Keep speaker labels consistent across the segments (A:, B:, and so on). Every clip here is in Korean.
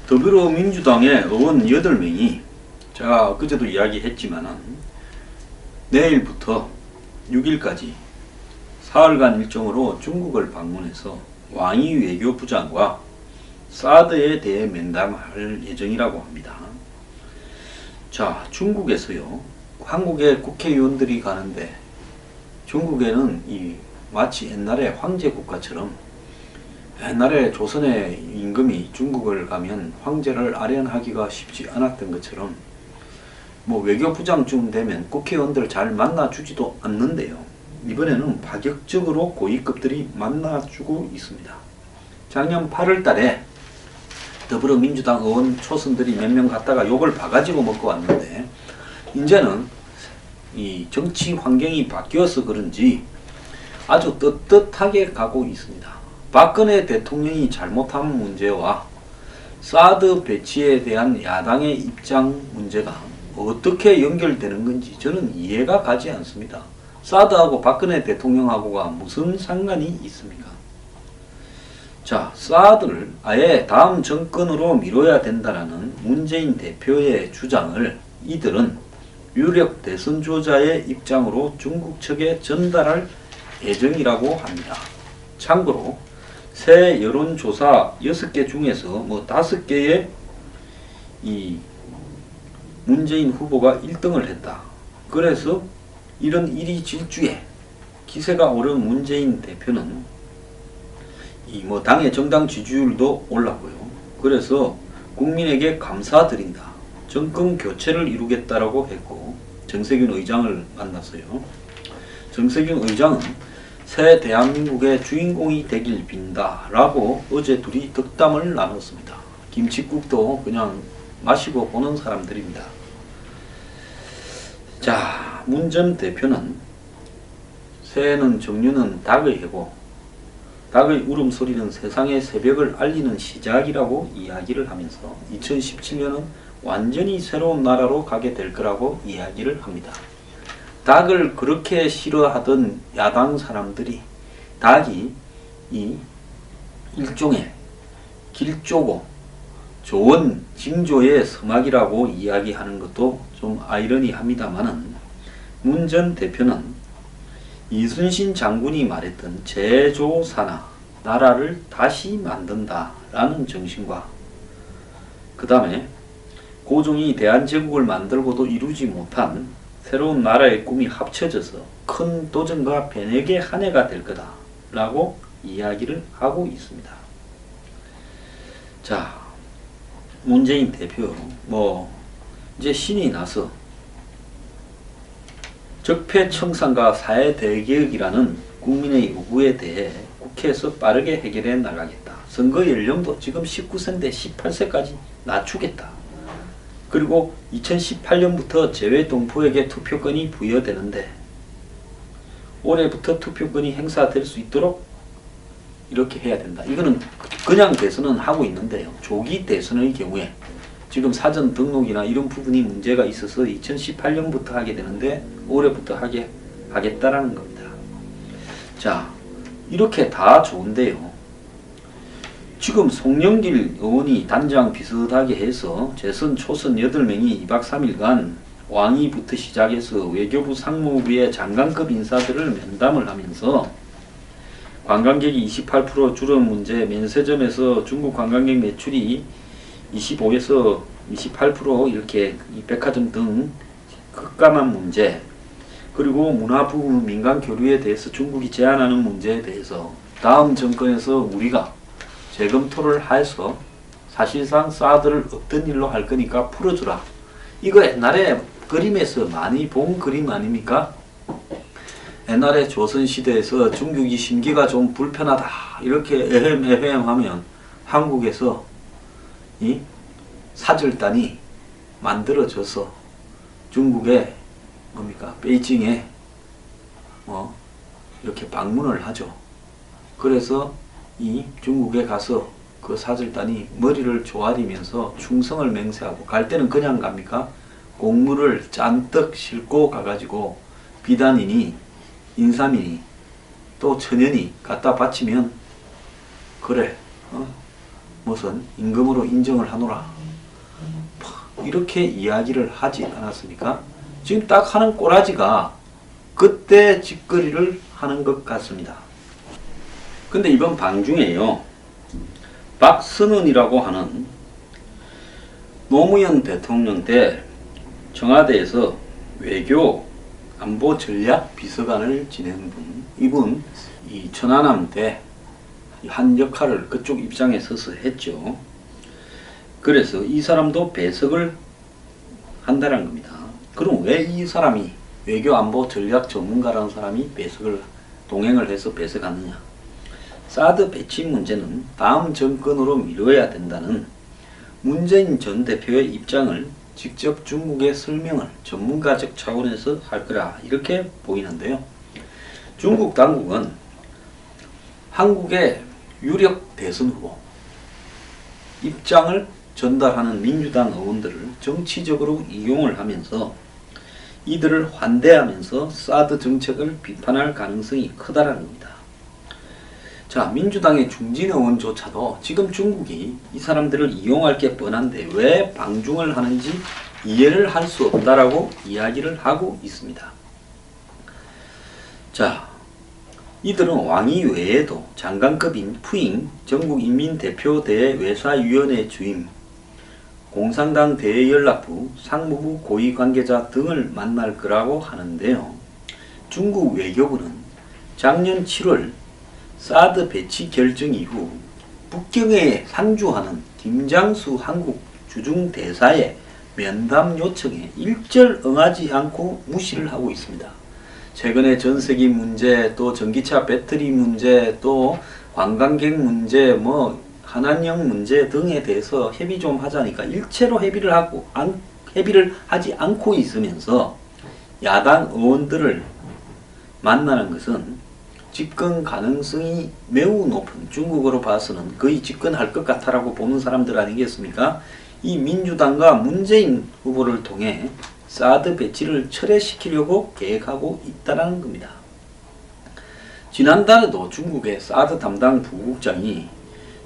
A: 더불어민주당의 의원 8명이 제가 그제도 이야기했지만은 내일부터 6일까지 사흘간 일정으로 중국을 방문해서 왕이 외교부장과 사드에 대해 면담할 예정이라고 합니다. 자, 중국에서요, 한국의 국회의원들이 가는데 중국에는 마치 옛날에 황제 국가처럼 옛날에 조선의 임금이 중국을 가면 황제를 아련하기가 쉽지 않았던 것처럼 뭐 외교부장쯤 되면 국회의원들 잘 만나주지도 않는데요. 이번에는 파격적으로 고위급들이 만나주고 있습니다. 작년 8월 달에 더불어민주당 의원 초선들이 몇 명 갔다가 욕을 바가지고 먹고 왔는데 이제는 이 정치 환경이 바뀌어서 그런지 아주 떳떳하게 가고 있습니다. 박근혜 대통령이 잘못한 문제와 사드 배치에 대한 야당의 입장 문제가 어떻게 연결되는 건지 저는 이해가 가지 않습니다. 사드하고 박근혜 대통령하고가 무슨 상관이 있습니까? 자, 사드를 아예 다음 정권으로 미뤄야 된다라는 문재인 대표의 주장을 이들은 유력 대선 주자의 입장으로 중국 측에 전달할 예정이라고 합니다. 참고로 새 여론조사 6개 중에서 5개의 이 문재인 후보가 1등을 했다. 그래서 이런 일이 질주에 기세가 오른 문재인 대표는 당의 정당 지지율도 올랐고요. 그래서 국민에게 감사드린다. 정권 교체를 이루겠다라고 했고 정세균 의장을 만났어요. 정세균 의장은 새 대한민국의 주인공이 되길 빈다 라고 어제 둘이 덕담을 나눴습니다. 김칫국도 그냥 마시고 보는 사람들입니다. 자, 문 전 대표는 새해는 정류는 닭의 해고 닭의 울음소리는 세상의 새벽을 알리는 시작이라고 이야기를 하면서 2017년은 완전히 새로운 나라로 가게 될 거라고 이야기를 합니다. 닭을 그렇게 싫어하던 야당 사람들이 닭이 이 일종의 길조고 좋은 징조의 서막이라고 이야기하는 것도 좀 아이러니합니다만은 문 전 대표는 이순신 장군이 말했던 제조사나 나라를 다시 만든다 라는 정신과 그 다음에 고종이 대한제국을 만들고도 이루지 못한 새로운 나라의 꿈이 합쳐져서 큰 도전과 변혁의 한 해가 될 거다 라고 이야기를 하고 있습니다. 자, 문재인 대표 이제 신이 나서 적폐청산과 사회대개혁이라는 국민의 요구에 대해 국회에서 빠르게 해결해 나가겠다. 선거 연령도 지금 19세인데 18세까지 낮추겠다. 그리고 2018년부터 재외동포에게 투표권이 부여되는데 올해부터 투표권이 행사될 수 있도록 이렇게 해야 된다. 이거는 그냥 대선은 하고 있는데요. 조기 대선의 경우에 지금 사전 등록이나 이런 부분이 문제가 있어서 2018년부터 하게 되는데 올해부터 하겠다라는 겁니다. 자, 이렇게 다 좋은데요. 지금 송영길 의원이 단장 비슷하게 해서 재선 초선 8명이 2박 3일간 왕위부터 시작해서 외교부 상무부의 장관급 인사들을 면담을 하면서 관광객이 28% 줄은 문제, 면세점에서 중국 관광객 매출이 25에서 28% 이렇게 백화점 등 급감한 문제, 그리고 문화부분 민간 교류에 대해서 중국이 제한하는 문제에 대해서 다음 정권에서 우리가 재검토를 해서 사실상 사드를 없던 일로 할 거니까 풀어주라. 이거 옛날에 그림에서 많이 본 그림 아닙니까? 옛날에 조선시대에서 중국이 심기가 좀 불편하다 이렇게 에헴 하면 한국에서 이 사절단이 만들어져서 중국의 베이징에 이렇게 방문을 하죠. 그래서 이 중국에 가서 그 사절단이 머리를 조아리면서 충성을 맹세하고 갈 때는 그냥 갑니까? 곡물을 잔뜩 싣고 가가지고 비단이니 인삼이니 또 천연이 갖다 바치면 그래 무슨 임금으로 인정을 하노라. 이렇게 이야기를 하지 않았습니까? 지금 딱 하는 꼬라지가 그때 짓거리를 하는 것 같습니다. 근데 이번 방중에요, 박선은이라고 하는 노무현 대통령 때 청와대에서 외교 안보 전략 비서관을 지낸 분, 이분 이 천안함 때 한 역할을 그쪽 입장에 서서 했죠. 그래서 이 사람도 배석을 한다는 겁니다. 그럼 왜 이 사람이, 외교 안보 전략 전문가라는 사람이 배석을, 동행을 해서 배석하느냐? 사드 배치 문제는 다음 정권으로 미뤄야 된다는 문재인 전 대표의 입장을 직접 중국에 설명을 전문가적 차원에서 할 거라, 이렇게 보이는데요. 중국 당국은 한국의 유력 대선 후보 입장을 전달하는 민주당 의원들을 정치적으로 이용을 하면서 이들을 환대하면서 사드 정책을 비판할 가능성이 크다라는 겁니다. 자, 민주당의 중진 의원조차도 지금 중국이 이 사람들을 이용할 게 뻔한데 왜 방중을 하는지 이해를 할 수 없다라고 이야기를 하고 있습니다. 자, 이들은 왕이 외에도 장관급인 푸잉 전국인민대표대회 외사위원회 주임, 공산당 대연락부, 상무부 고위 관계자 등을 만날 거라고 하는데요. 중국 외교부는 작년 7월 사드 배치 결정 이후 북경에 상주하는 김장수 한국 주중대사의 면담 요청에 일절 응하지 않고 무시를 하고 있습니다. 최근에 전세기 문제, 또 전기차 배터리 문제, 또 관광객 문제, 한한령 문제 등에 대해서 협의 좀 하자니까 일체로 협의를 하지 않고 있으면서 야당 의원들을 만나는 것은 집권 가능성이 매우 높은, 중국으로 봐서는 거의 집권할 것 같다라고 보는 사람들 아니겠습니까? 이 민주당과 문재인 후보를 통해 사드 배치를 철회시키려고 계획하고 있다는 겁니다. 지난달에도 중국의 사드 담당 부국장이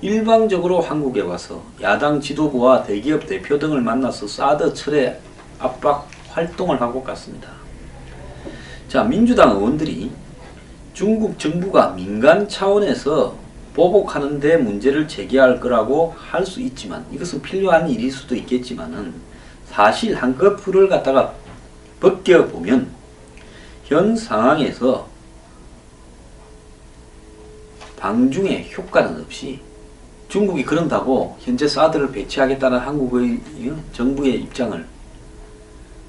A: 일방적으로 한국에 와서 야당 지도부와 대기업 대표 등을 만나서 사드 철회 압박 활동을 하고 갔습니다. 자, 민주당 의원들이 중국 정부가 민간 차원에서 보복하는 데 문제를 제기할 거라고 할 수 있지만, 이것은 필요한 일일 수도 있겠지만은 사실 한꺼풀을 갖다가 벗겨보면 현 상황에서 방중의 효과는 없이 중국이 그런다고 현재 사드를 배치하겠다는 한국의 정부의 입장을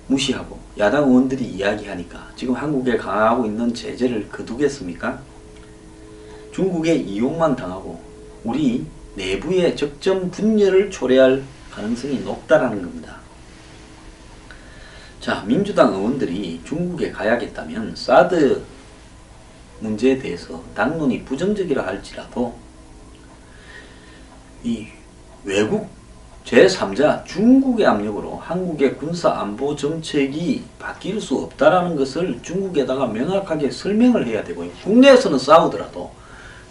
A: 무시하고 야당 의원들이 이야기하니까 지금 한국에 강화하고 있는 제재를 거두겠습니까? 중국의 이용만 당하고 우리 내부의 적정 분열을 초래할 가능성이 높다라는 겁니다. 자, 민주당 의원들이 중국에 가야겠다면 사드 문제에 대해서 당론이 부정적이라 할지라도 이 외국 제3자 중국의 압력으로 한국의 군사안보 정책이 바뀔 수 없다라는 것을 중국에다가 명확하게 설명을 해야 되고요. 국내에서는 싸우더라도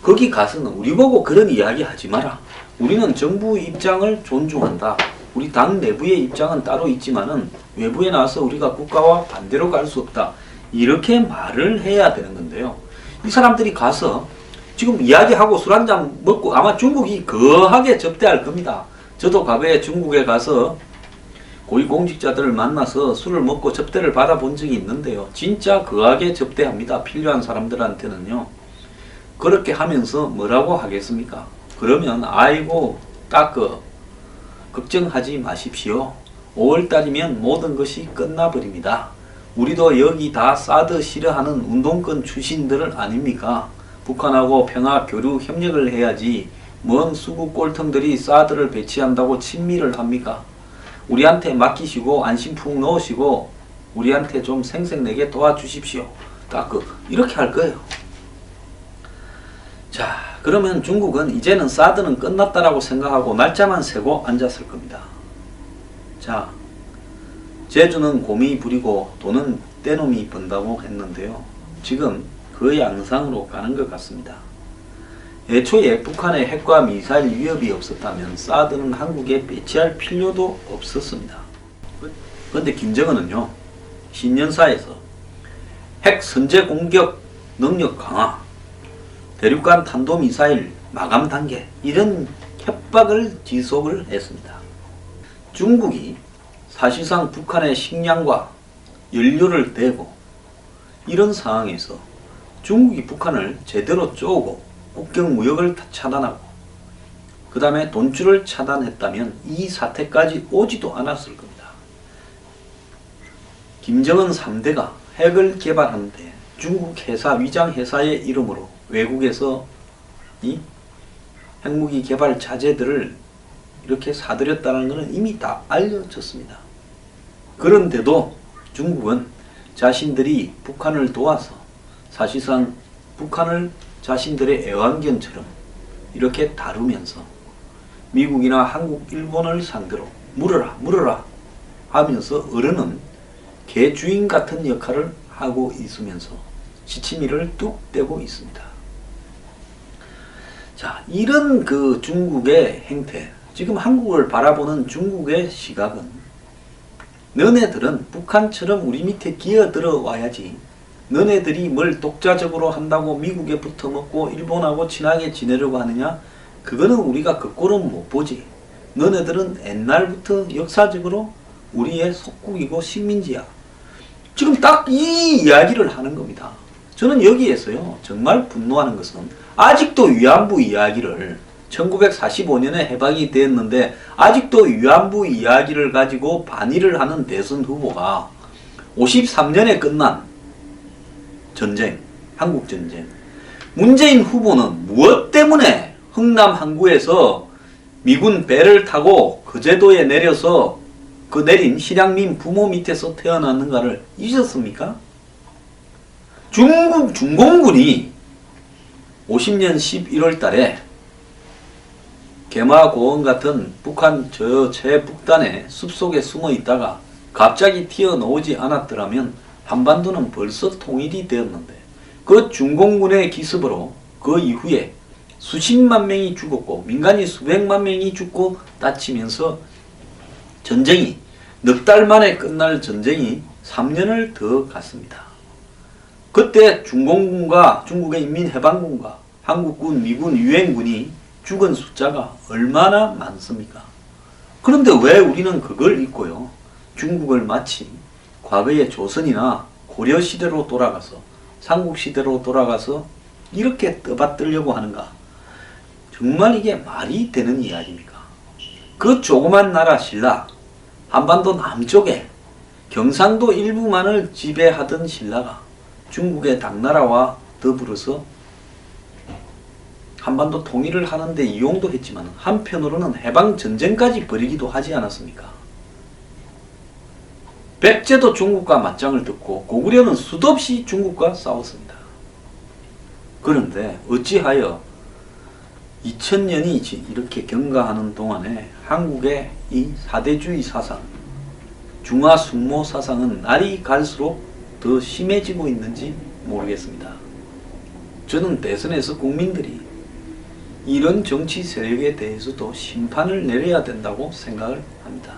A: 거기 가서는 우리 보고 그런 이야기 하지 마라. 우리는 정부 입장을 존중한다. 우리 당 내부의 입장은 따로 있지만은 외부에 나와서 우리가 국가와 반대로 갈 수 없다. 이렇게 말을 해야 되는 건데요. 이 사람들이 가서 지금 이야기하고 술 한잔 먹고 아마 중국이 거하게 접대할 겁니다. 저도 과거에 중국에 가서 고위공직자들을 만나서 술을 먹고 접대를 받아본 적이 있는데요. 진짜 거하게 접대합니다. 필요한 사람들한테는요. 그렇게 하면서 뭐라고 하겠습니까? 그러면 아이고 걱정하지 마십시오. 5월달이면 모든 것이 끝나버립니다. 우리도 여기 다 사드 싫어하는 운동권 출신들 아닙니까? 북한하고 평화 교류 협력을 해야지 뭔 수구 꼴통들이 사드를 배치한다고 친미를 합니까? 우리한테 맡기시고 안심 푹 넣으시고 우리한테 좀 생색내게 도와주십시오. 이렇게 할 거예요. 자, 그러면 중국은 이제는 사드는 끝났다라고 생각하고 날짜만 세고 앉았을 겁니다. 자, 제주는 곰이 부리고 돈은 떼놈이 번다고 했는데요. 지금 그 양상으로 가는 것 같습니다. 애초에 북한의 핵과 미사일 위협이 없었다면 사드는 한국에 배치할 필요도 없었습니다. 그런데 김정은은요, 신년사에서 핵 선제 공격 능력 강화, 대륙간 탄도미사일 마감 단계, 이런 협박을 지속을 했습니다. 중국이 사실상 북한의 식량과 연료를 대고 이런 상황에서 중국이 북한을 제대로 쪼고 국경 무역을 차단하고 그 다음에 돈줄을 차단했다면 이 사태까지 오지도 않았을 겁니다. 김정은 3대가 핵을 개발하는데 중국 회사, 위장 회사의 이름으로 외국에서 이 핵무기 개발 자재들을 이렇게 사들였다는 것은 이미 다 알려졌습니다. 그런데도 중국은 자신들이 북한을 도와서 사실상 북한을 자신들의 애완견처럼 이렇게 다루면서 미국이나 한국, 일본을 상대로 물어라 물어라 하면서 어른은 개 주인 같은 역할을 하고 있으면서 시치미를 뚝 떼고 있습니다. 자, 이런 그 중국의 행태, 지금 한국을 바라보는 중국의 시각은 너네들은 북한처럼 우리 밑에 기어들어 와야지, 너네들이 뭘 독자적으로 한다고 미국에 붙어먹고 일본하고 친하게 지내려고 하느냐? 그거는 우리가 그 꼴은 못 보지. 너네들은 옛날부터 역사적으로 우리의 속국이고 식민지야. 지금 딱 이 이야기를 하는 겁니다. 저는 여기에서요, 정말 분노하는 것은 아직도 위안부 이야기를 1945년에 해방이 되었는데 아직도 위안부 이야기를 가지고 반의를 하는 대선 후보가 53년에 끝난 전쟁, 한국전쟁, 문재인 후보는 무엇 때문에 흥남 항구에서 미군 배를 타고 거제도에 내려서 그 내린 실향민 부모 밑에서 태어났는가를 잊었습니까? 중국 중공군이 50년 11월 달에 개마고원 같은 북한 저 최북단의 숲속에 숨어 있다가 갑자기 튀어나오지 않았더라면 한반도는 벌써 통일이 되었는데, 그 중공군의 기습으로 그 이후에 수십만 명이 죽었고 민간이 수백만 명이 죽고 다치면서 전쟁이 넉 달 만에 끝날 전쟁이 3년을 더 갔습니다. 그때 중공군과 중국의 인민해방군과 한국군, 미군, 유엔군이 죽은 숫자가 얼마나 많습니까? 그런데 왜 우리는 그걸 잊고요, 중국을 마치 과거의 조선이나 고려시대로 돌아가서 삼국시대로 돌아가서 이렇게 떠받들려고 하는가? 정말 이게 말이 되는 이야기입니까? 그 조그만 나라 신라, 한반도 남쪽에 경상도 일부만을 지배하던 신라가 중국의 당나라와 더불어서 한반도 통일을 하는데 이용도 했지만 한편으로는 해방전쟁까지 벌이기도 하지 않았습니까? 백제도 중국과 맞짱을 듣고 고구려는 수도 없이 중국과 싸웠습니다. 그런데 어찌하여 2000년이 이렇게 경과하는 동안에 한국의 이 사대주의 사상, 중화순모 사상은 날이 갈수록 더 심해지고 있는지 모르겠습니다. 저는 대선에서 국민들이 이런 정치 세력에 대해서도 심판을 내려야 된다고 생각을 합니다.